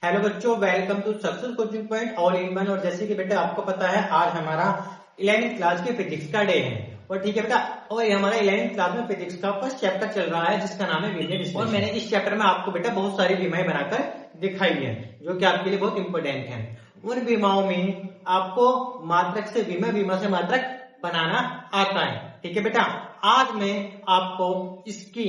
Hello बच्चों, welcome to success coaching point all in one. और जैसे कि बेटा आपको पता है आज हमारा 11th क्लास के फिजिक्स का डे है। और ठीक है बेटा, और ये हमारा 11th क्लास में फिजिक्स का फर्स्ट चैप्टर चल रहा है जिसका नाम है विमेय विश्लेषण। और मैंने इस चैप्टर में आपको बेटा बहुत सारी विमाएं बनाकर दिखाई है जो कि आपके लिए बहुत इंपॉर्टेंट है। उन विमाओं में आपको मात्रक से विमेय, विमा से मात्रक बनाना आता है। ठीक है बेटा, आज मैं आपको इसकी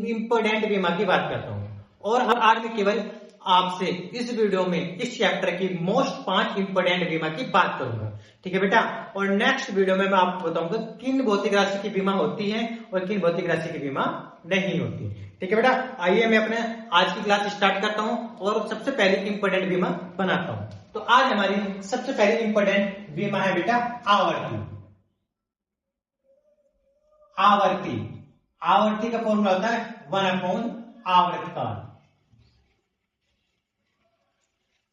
इंपॉर्टेंट विमा की बात करता हूँ। और आज मैं केवल आपसे इस वीडियो में इस चैप्टर की मोस्ट 5 इंपोर्टेंट बीमा की बात करूंगा। ठीक है बेटा, और नेक्स्ट वीडियो में मैं आपको बताऊंगा किन भौतिक राशि की बीमा होती है और किन भौतिक राशि की बीमा नहीं होती। ठीक है बेटा, आइए मैं अपने आज की क्लास स्टार्ट करता हूं और सबसे पहली इंपोर्टेंट बीमा बनाता हूं। तो आज हमारी सबसे पहली इंपोर्टेंट बीमा है बेटा आवर्ती। आवर्ती आवर्ती का फॉर्मूला होता है 1/, आवर्तकाल।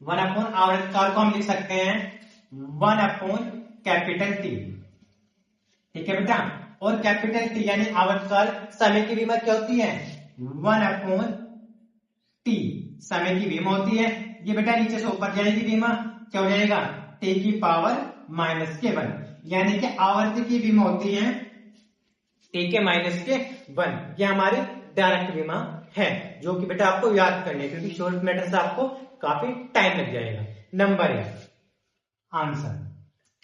1/, आवर्तकाल को हम लिख सकते हैं 1/कैपिटल T। ठीक है बेटा, और कैपिटल T यानी आवर्तकाल समय की बीमा क्या होती है 1/T समय की बीमा होती है। ये बेटा नीचे से ऊपर जाएगी बीमा, क्या हो जाएगा T की पावर -1, यानी कि आवर्ती की बीमा होती है T के -1। ये हमारी डायरेक्ट बीमा है जो कि बेटा आपको याद करनी है, क्योंकि शॉर्ट मेथड से आपको काफी टाइम लग जाएगा। नंबर है आंसर।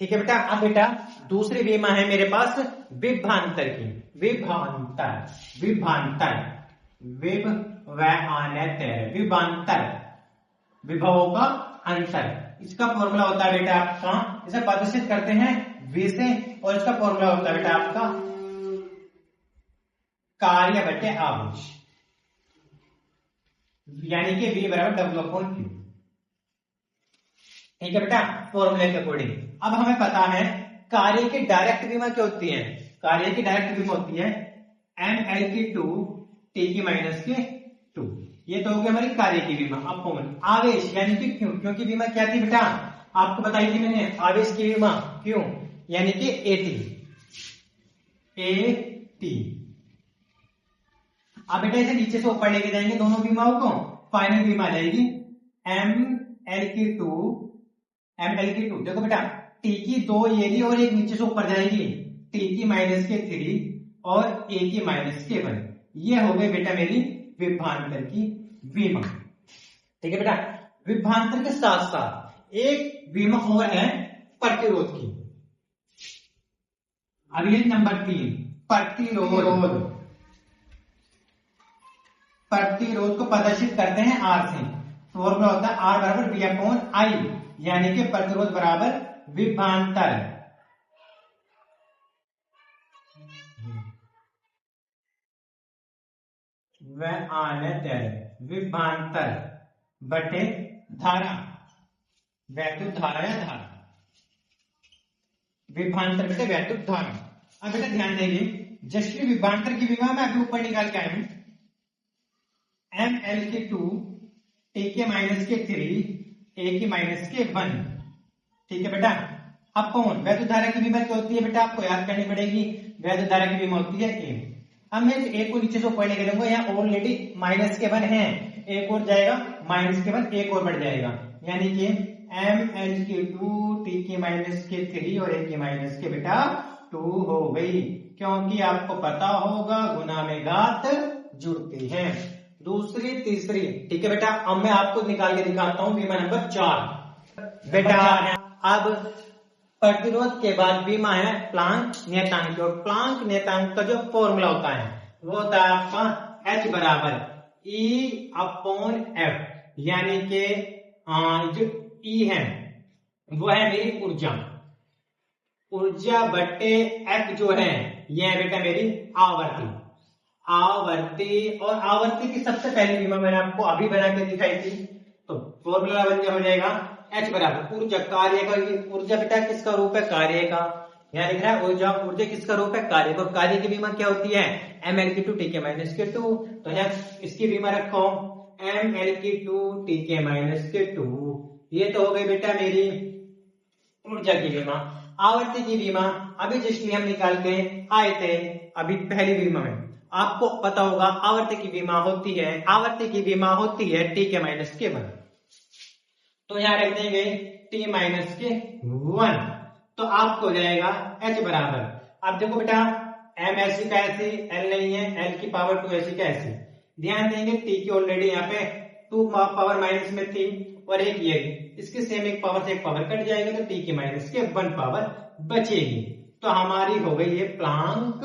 ठीक है बेटा, अब बेटा दूसरी बीमा है मेरे पास विभवांतर की। विभवांतर विभवांतर विभवों का अंतर। इसका फॉर्मूला होता है बेटा आपका, इसे प्रदर्शित करते हैं V से, और इसका फॉर्मूला होता है बेटा आपका कार्य बटे आवेश, यानी कि V बराबर W/Q। ठीक है बेटा, फॉर्मूले के अकॉर्डिंग। अब हमें पता है कार्य की डायरेक्ट बीमा क्या होती है। कार्य की डायरेक्ट बीमा होती है mL/2 T-2। ये तो हो गई हमारी कार्य की बीमा। अपॉन आवेश यानी कि क्यों, क्योंकि बीमा क्या थी बेटा आपको बताई थी मैंने, आवेश की बीमा क्यों, यानी कि AT। अब बेटा इसे नीचे से ऊपर लेके जाएंगे दोनों बीमाओं को, फाइनल बीमा आ जाएगी mL/2। देखो बेटा T की 2 ये ली और एक नीचे से ऊपर जाएगी T की -3 और A की -1। ये हो गई बेटा मेरी विभवांतर की बीमा। ठीक है बेटा, विभवांतर के साथ साथ एक बीमा और है प्रतिरोध की। अब ये नंबर 3 प्रतिरोध। प्रतिरोध को प्रदर्शित करते हैं R से। फॉर्मूला होता है R बराबर V/I, यानी कि प्रतिरोध बराबर विभवांतर। विभवांतर बटे धारा, वैद्युत धारा या धारा। विभवांतर बटे वैद्युत धारा। अब बेटा ध्यान देंगे, जैसे विभवांतर की बीमा मैं अभी ऊपर निकाल के आया हूं mL/2 T के -3 A के -1। ठीक है बेटा, अब कौन वैद्युत धारा की बीमा क्या होती है बेटा आपको याद करनी पड़ेगी। वैद्युत धारा की बीमा होती है A। अब मैं A को नीचे से ऊपर लेके जाऊंगा, यहाँ ऑलरेडी -1 है, एक और जाएगा -1, एक और बढ़ जाएगा, यानी कि mL/2 T के -3 और A के -2 बेटा 2 हो गई, क्योंकि आपको पता होगा गुना में घात जुड़ती है। दूसरी तीसरी। ठीक है बेटा, अब मैं आपको निकाल के दिखाता हूं बीमा नंबर 4। बेटा अब प्रतिरोध के बाद बीमा है प्लांक नियतांक। और प्लांक नियतांक का जो फॉर्मूला होता है वो होता है आपका H बराबर E/F, यानी कि जो E है वो है मेरी ऊर्जा बटे F जो है यह है बेटा मेरी आवर्ती। और आवर्ती की सबसे पहली बीमा मैंने आपको अभी बना के दिखाई थी, तो फॉर्मूला बन गया हो जाएगा H बराबर ऊर्जा कार्य का। ऊर्जा बेटा किसका रूप है कार्य का, यहाँ लिख रहा है ऊर्जा किसका रूप है कार्य का। कार्य की बीमा क्या होती है mL/2 T के -2। तो यहाँ इसकी बीमा रखो mL/2 T के -2। ये तो हो गई बेटा मेरी ऊर्जा की बीमा। आवर्ती की बीमा अभी जिसमें हम निकाल के आए थे अभी पहली बीमा में, आपको पता होगा आवर्ती की बीमा होती है T के -1। तो यहाँ रख देंगे t माइनस के 1, तो आपको हो जाएगा h बराबर, अब देखो बेटा m ऐसी का ऐसी, l नहीं है, l की पावर 2 ऐसी का ऐसी, ध्यान देंगे t की ऑलरेडी यहाँ पे 2 पावर माइनस में थी और एक ये, इसकी सेम एक पावर से एक पावर कट जाएगा तो t की माइनस के 1 पावर बचेगी, तो हमारी हो गई ये प्लांक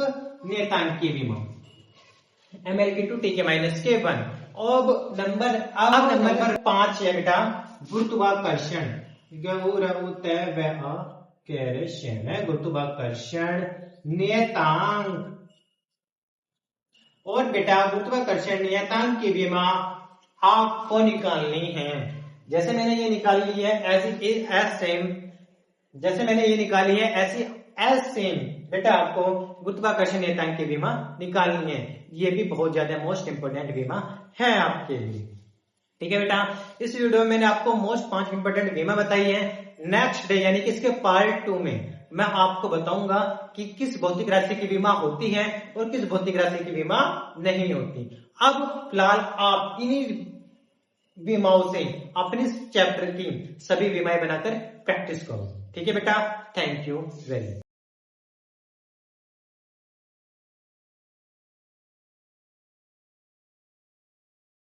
नियतांकीय विमा ml की 2 t के माइनस के 1। अब नंबर 5 है बेटा गुरुत्वाकर्षण, गुरुत्वाकर्षण नियतांक। और बेटा गुरुत्वाकर्षण नियतांक की विमा आपको निकालनी है, जैसे मैंने ये निकाली है ऐसी एस सेम, जैसे मैंने ये निकाली है ऐसी एस सेम बेटा आपको गुरुत्वाकर्षण नियतांक की विमा निकालनी है। ये भी बहुत ज्यादा मोस्ट इंपोर्टेंट विमा है आपके लिए, ठीक है बेटा। इस वीडियो में मैंने आपको मोस्ट 5 इंपोर्टेंट विमा बताई है। नेक्स्ट डे यानी कि इसके पार्ट 2 में मैं आपको बताऊंगा कि किस भौतिक राशि की विमा होती है और किस भौतिक राशि की विमा नहीं होती। अब फिलहाल आप इन्हीं विमाओं से अपने चैप्टर की सभी विमाएं बनाकर प्रैक्टिस करो, ठीक है बेटा। Thank you very much.